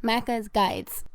Macca's Guides.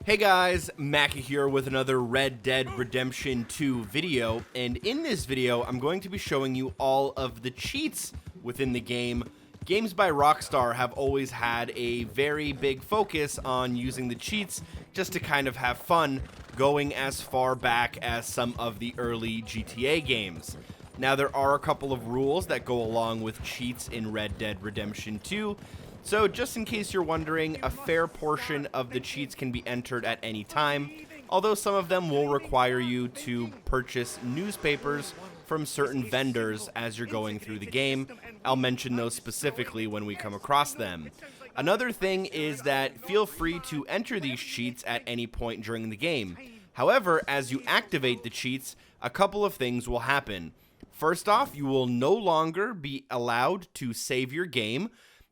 Hey guys, Macca here with another Red Dead Redemption 2 video, and in this video I'm going to be showing you all of the cheats within the game. Games by Rockstar have always had a very big focus on using the cheats just to kind of have fun, going as far back as some of the early GTA games. Now there are a couple of rules that go along with cheats in Red Dead Redemption 2, so just in case you're wondering, a fair portion of the cheats can be entered at any time, although some of them will require you to purchase newspapers from certain vendors as you're going through the game. I'll mention those specifically when we come across them. Another thing is that feel free to enter these cheats at any point during the game. However, as you activate the cheats, a couple of things will happen. First off, you will no longer be allowed to save your game,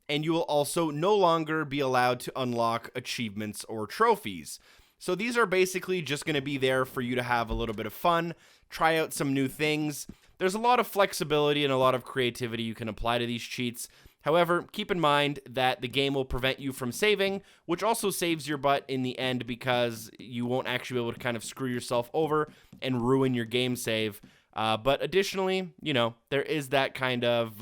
and you will also no longer be allowed to unlock achievements or trophies. So these are basically just going to be there for you to have a little bit of fun, try out some new things. There's a lot of flexibility and a lot of creativity you can apply to these cheats. However, keep in mind that the game will prevent you from saving, which also saves your butt in the end because you won't actually be able to kind of screw yourself over and ruin your game save. But additionally, you know, there is that kind of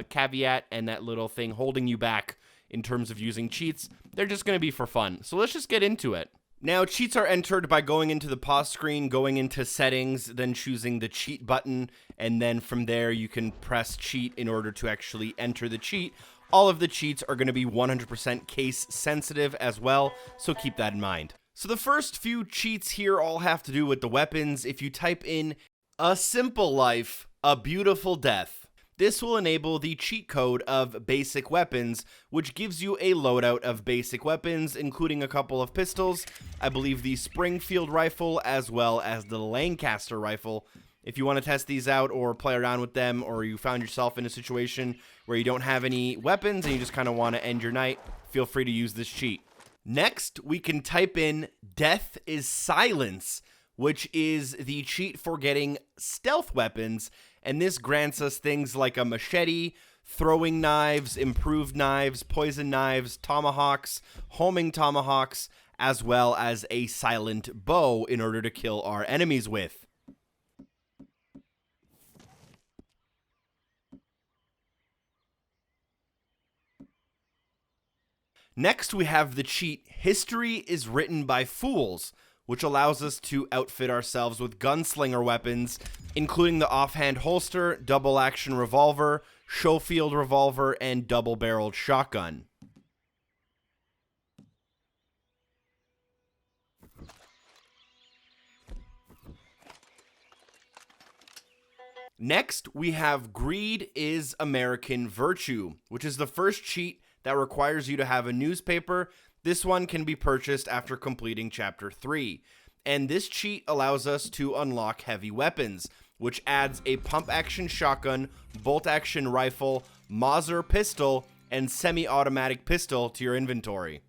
caveat and that little thing holding you back in terms of using cheats. They're just going to be for fun. So let's just get into it. Now, cheats are entered by going into the pause screen, going into settings, then choosing the cheat button, and then from there you can press cheat in order to actually enter the cheat. All of the cheats are going to be 100% case sensitive as well, so keep that in mind. So the first few cheats here all have to do with the weapons. If you type in "a simple life, a beautiful death," this will enable the cheat code of basic weapons, which gives you a loadout of basic weapons, including a couple of pistols, I believe the Springfield rifle, as well as the Lancaster rifle. If you want to test these out or play around with them, or you found yourself in a situation where you don't have any weapons and you just kind of want to end your night, feel free to use this cheat. Next, we can type in "death is silence," which is the cheat for getting stealth weapons, and this grants us things like a machete, throwing knives, improved knives, poison knives, tomahawks, homing tomahawks, as well as a silent bow in order to kill our enemies with. Next, we have the cheat "History is Written by Fools," which allows us to outfit ourselves with gunslinger weapons, including the offhand holster, double-action revolver, Schofield revolver, and double-barreled shotgun. Next, we have "Greed is American Virtue," which is the first cheat that requires you to have a newspaper. This one can be purchased after completing Chapter 3, and this cheat allows us to unlock heavy weapons, which adds a pump-action shotgun, bolt-action rifle, Mauser pistol, and semi-automatic pistol to your inventory.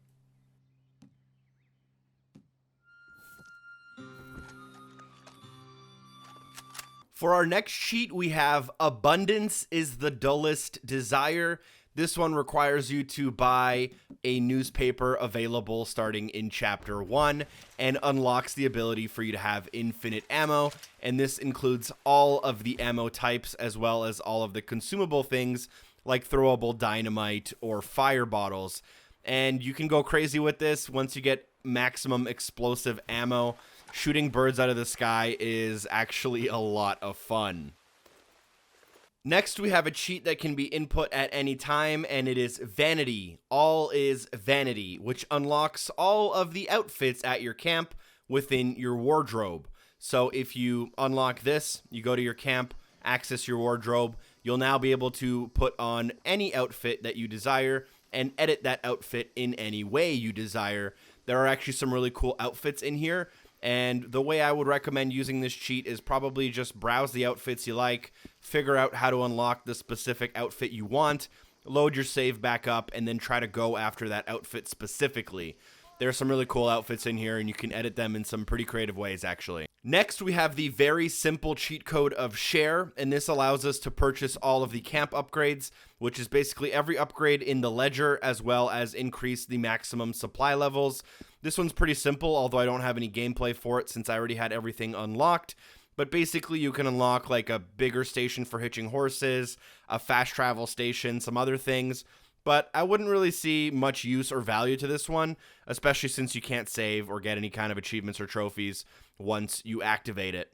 For our next cheat, we have "Abundance is the Dullest Desire." This one requires you to buy a newspaper available starting in Chapter 1 and unlocks the ability for you to have infinite ammo, and this includes all of the ammo types as well as all of the consumable things like throwable dynamite or fire bottles. And you can go crazy with this once you get maximum explosive ammo. Shooting birds out of the sky is actually a lot of fun. Next, we have a cheat that can be input at any time, and it is Vanity. All is Vanity, which unlocks all of the outfits at your camp within your wardrobe. So if you unlock this, you go to your camp, access your wardrobe, you'll now be able to put on any outfit that you desire and edit that outfit in any way you desire. There are actually some really cool outfits in here. And the way I would recommend using this cheat is probably just browse the outfits you like, figure out how to unlock the specific outfit you want, load your save back up, and then try to go after that outfit specifically. There are some really cool outfits in here, and you can edit them in some pretty creative ways, actually. Next, we have the very simple cheat code of Share, and this allows us to purchase all of the camp upgrades, which is basically every upgrade in the ledger, as well as increase the maximum supply levels. This one's pretty simple, although I don't have any gameplay for it since I already had everything unlocked. But basically, you can unlock like a bigger station for hitching horses, a fast travel station, some other things. But I wouldn't really see much use or value to this one, especially since you can't save or get any kind of achievements or trophies once you activate it.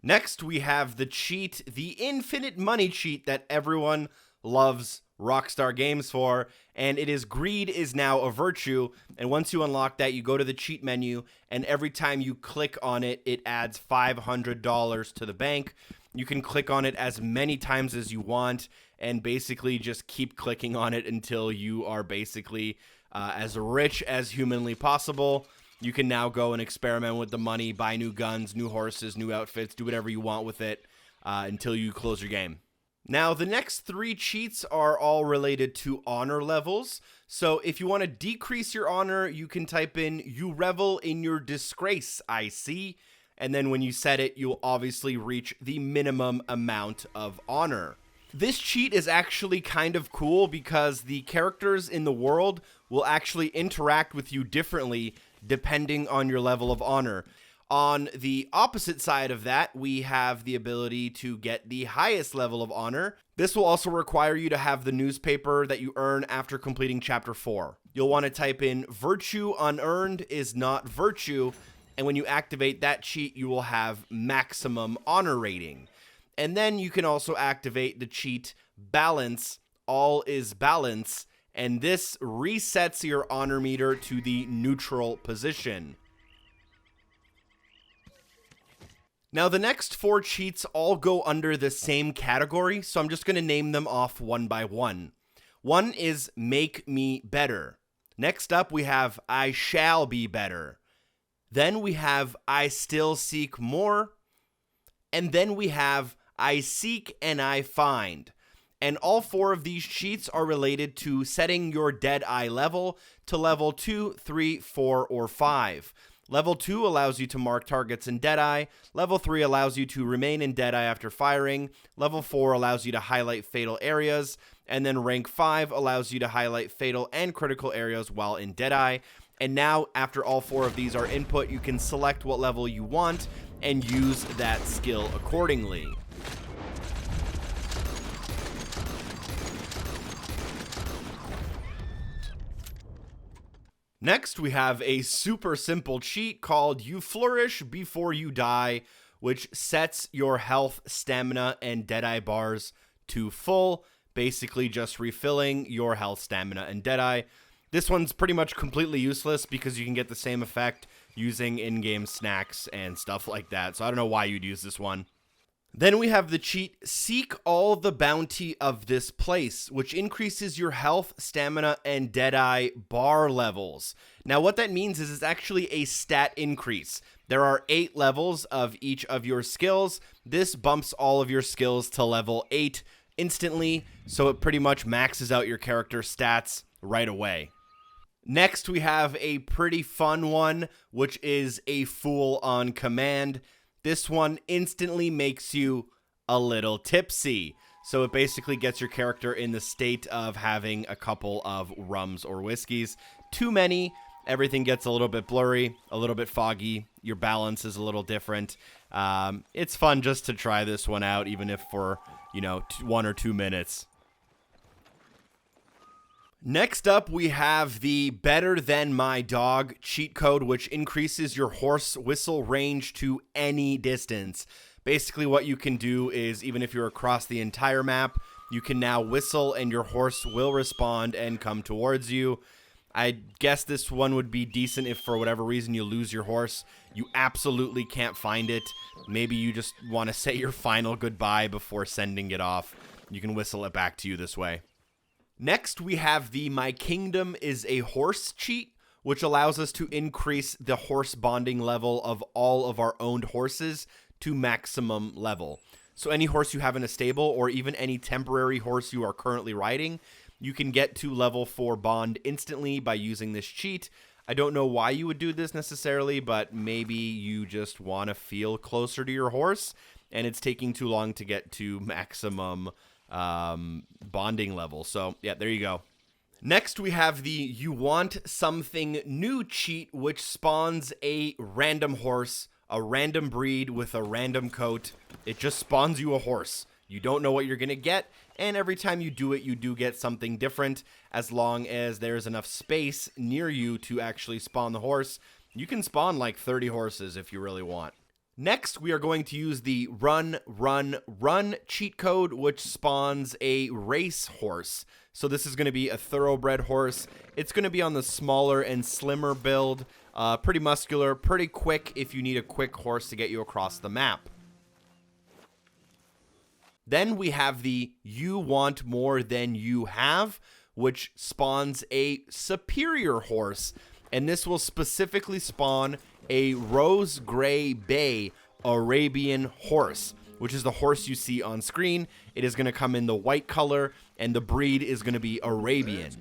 Next, we have the cheat, the infinite money cheat that everyone loves Rockstar Games for, and it is Greed is Now a Virtue. And once you unlock that, you go to the cheat menu, and every time you click on it, it adds $500 to the bank. You can click on it as many times as you want, and basically just keep clicking on it until you are basically as rich as humanly possible. You can now go and experiment with the money, buy new guns, new horses, new outfits, do whatever you want with it until you close your game. Now, the next 3 cheats are all related to honor levels. So if you want to decrease your honor, you can type in, "You revel in your disgrace, I see." And then when you set it, you'll obviously reach the minimum amount of honor. This cheat is actually kind of cool because the characters in the world will actually interact with you differently depending on your level of honor. On the opposite side of that, we have the ability to get the highest level of honor. This will also require you to have the newspaper that you earn after completing Chapter 4. You'll want to type in "Virtue unearned is not virtue," and when you activate that cheat, you will have maximum honor rating. And then you can also activate the cheat "Balance, all is balance," and this resets your honor meter to the neutral position. Now, the next 4 cheats all go under the same category, so I'm just going to name them off one by one. One is "Make Me Better." Next up, we have "I Shall Be Better." Then we have "I Still Seek More." And then we have "I Seek and I Find." And all 4 of these cheats are related to setting your Deadeye level to level 2, 3, 4, or 5. Level 2 allows you to mark targets in Deadeye. Level 3 allows you to remain in Deadeye after firing. Level 4 allows you to highlight fatal areas. And then rank 5 allows you to highlight fatal and critical areas while in Deadeye. And now, after all 4 of these are input, you can select what level you want and use that skill accordingly. Next, we have a super simple cheat called "You Flourish Before You Die," which sets your health, stamina, and Deadeye bars to full, basically just refilling your health, stamina, and Deadeye. This one's pretty much completely useless because you can get the same effect using in-game snacks and stuff like that, so I don't know why you'd use this one. Then we have the cheat "Seek All the Bounty of This Place," which increases your health, stamina, and Deadeye bar levels. Now, what that means is it's actually a stat increase. There are 8 levels of each of your skills. This bumps all of your skills to level 8 instantly, so it pretty much maxes out your character stats right away. Next, we have a pretty fun one, which is a "Fool on Command." This one instantly makes you a little tipsy. So it basically gets your character in the state of having a couple of rums or whiskeys. Too many, everything gets a little bit blurry, a little bit foggy. Your balance is a little different. It's fun just to try this one out, even if for, 1 or 2 minutes. Next up, we have the "Better Than My Dog" cheat code, which increases your horse whistle range to any distance. Basically, what you can do is, even if you're across the entire map, you can now whistle and your horse will respond and come towards you. I guess this one would be decent if for whatever reason you lose your horse. You absolutely can't find it. Maybe you just want to say your final goodbye before sending it off. You can whistle it back to you this way. Next, we have the "My Kingdom is a Horse" cheat, which allows us to increase the horse bonding level of all of our owned horses to maximum level. So any horse you have in a stable, or even any temporary horse you are currently riding, you can get to level 4 bond instantly by using this cheat. I don't know why you would do this necessarily, but maybe you just want to feel closer to your horse, and it's taking too long to get to maximum bonding level. So, yeah, there you go. Next, we have the You Want Something New cheat, which spawns a random horse, a random breed with a random coat. It just spawns you a horse. You don't know what you're going to get, and every time you do it, you do get something different. As long as there's enough space near you to actually spawn the horse, you can spawn like 30 horses if you really want. Next, we are going to use the Run, Run, Run cheat code, which spawns a race horse. So this is going to be a thoroughbred horse. It's going to be on the smaller and slimmer build, pretty muscular, pretty quick if you need a quick horse to get you across the map. Then we have the You Want More Than You Have, which spawns a superior horse. And this will specifically spawn a Rose Gray Bay Arabian horse, which is the horse you see on screen. It is going to come in the white color, and the breed is going to be Arabian.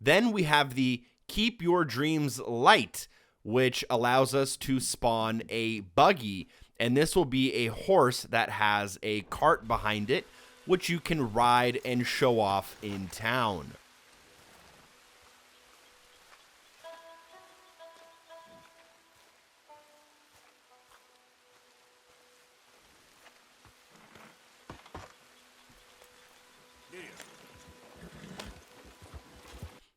Then we have the Keep Your Dreams Light, which allows us to spawn a Buggy, and this will be a horse that has a cart behind it, which you can ride and show off in town.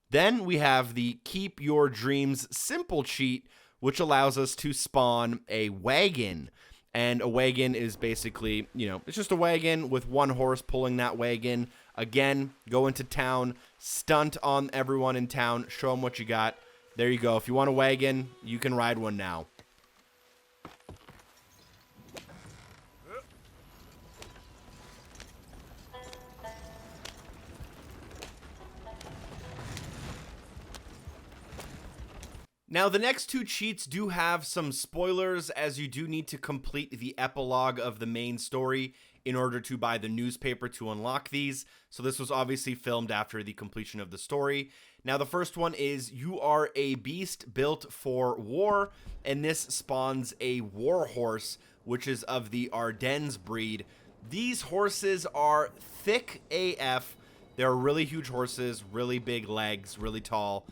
Then we have the Keep Your Dreams Simple cheat, which allows us to spawn a wagon. And a wagon is basically, it's just a wagon with one horse pulling that wagon. Again, go into town, stunt on everyone in town, show them what you got. There you go. If you want a wagon, you can ride one now. Now, the next two cheats do have some spoilers, as you do need to complete the epilogue of the main story in order to buy the newspaper to unlock these. So this was obviously filmed after the completion of the story. Now, the first one is You Are a Beast Built for War, and this spawns a war horse, which is of the Ardennes breed. These horses are thick AF. They're really huge horses, really big legs, really tall.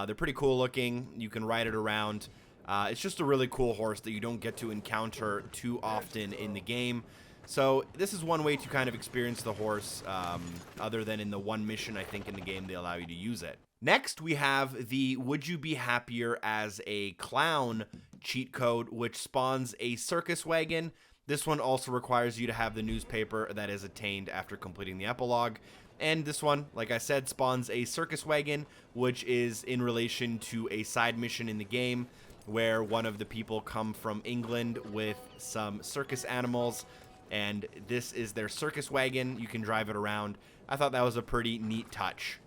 They're pretty cool looking. You can ride it around. It's just a really cool horse that you don't get to encounter too often in the game. So this is one way to kind of experience the horse, other than in the one mission I think in the game they allow you to use it. Next, we have the Would You Be Happier as a Clown cheat code, which spawns a circus wagon. This one also requires you to have the newspaper that is attained after completing the epilogue. And this one, like I said, spawns a circus wagon, which is in relation to a side mission in the game where one of the people come from England with some circus animals, and this is their circus wagon. You can drive it around. I thought that was a pretty neat touch.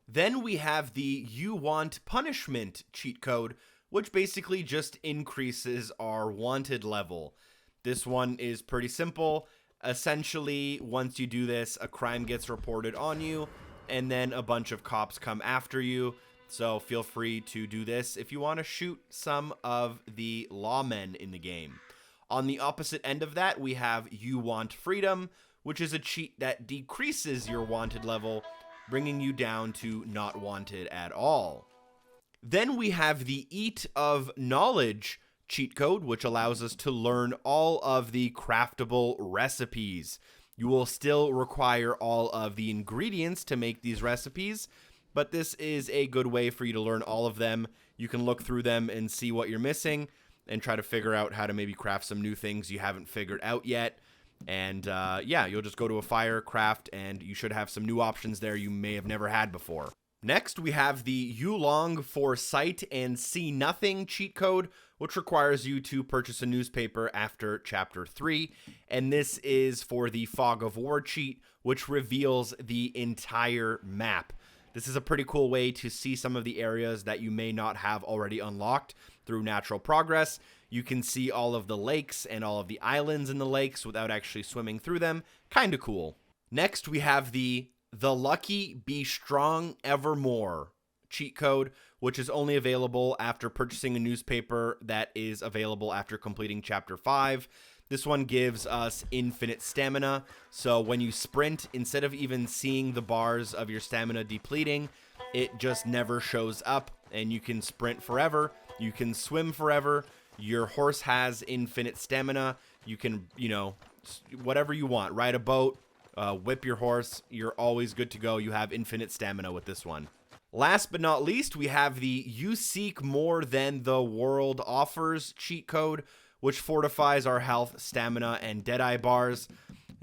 Then we have the You Want Punishment cheat code, which basically just increases our wanted level. This one is pretty simple. Essentially, once you do this, a crime gets reported on you, and then a bunch of cops come after you. So feel free to do this if you want to shoot some of the lawmen in the game. On the opposite end of that, we have You Want Freedom, which is a cheat that decreases your wanted level, bringing you down to not wanted at all. Then we have the Eat of Knowledge cheat code, which allows us to learn all of the craftable recipes. You will still require all of the ingredients to make these recipes, but this is a good way for you to learn all of them. You can look through them and see what you're missing and try to figure out how to maybe craft some new things you haven't figured out yet. And yeah, you'll just go to a fire, craft, and you should have some new options there you may have never had before. Next, we have the You Long for Sight and See Nothing cheat code, which requires you to purchase a newspaper after Chapter 3. And this is for the Fog of War cheat, which reveals the entire map. This is a pretty cool way to see some of the areas that you may not have already unlocked through natural progress. You can see all of the lakes and all of the islands in the lakes without actually swimming through them. Kinda cool. Next, we have the Lucky Be Strong Evermore cheat code, which is only available after purchasing a newspaper that is available after completing Chapter 5. This one gives us infinite stamina, so when you sprint, instead of even seeing the bars of your stamina depleting, it just never shows up, and you can sprint forever, you can swim forever, your horse has infinite stamina, you can, whatever you want, ride a boat, whip your horse, you're always good to go, you have infinite stamina with this one. Last but not least, we have the You Seek More Than the World Offers cheat code, which fortifies our health, stamina, and Deadeye bars.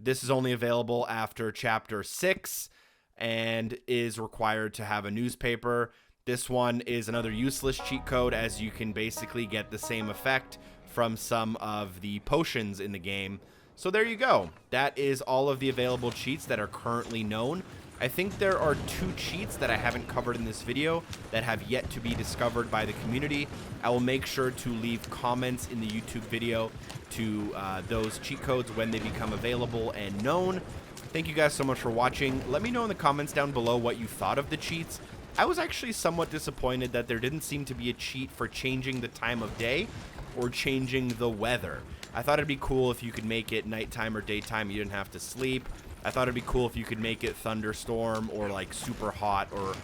This is only available after Chapter 6 and is required to have a newspaper. This one is another useless cheat code, as you can basically get the same effect from some of the potions in the game. So there you go. That is all of the available cheats that are currently known. I think there are 2 cheats that I haven't covered in this video that have yet to be discovered by the community. I will make sure to leave comments in the YouTube video to those cheat codes when they become available and known. Thank you guys so much for watching. Let me know in the comments down below what you thought of the cheats. I was actually somewhat disappointed that there didn't seem to be a cheat for changing the time of day or changing the weather. I thought it'd be cool if you could make it nighttime or daytime, you didn't have to sleep. I thought it'd be cool if you could make it thunderstorm or like super hot or,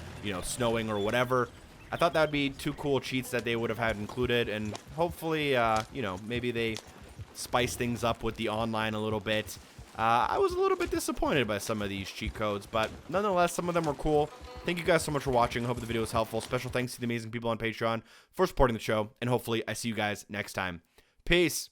snowing or whatever. I thought that would be 2 cool cheats that they would have had included, and hopefully, maybe they spice things up with the online a little bit. I was a little bit disappointed by some of these cheat codes, but nonetheless, some of them were cool. Thank you guys so much for watching. I hope the video was helpful. Special thanks to the amazing people on Patreon for supporting the show, and hopefully I see you guys next time. Peace.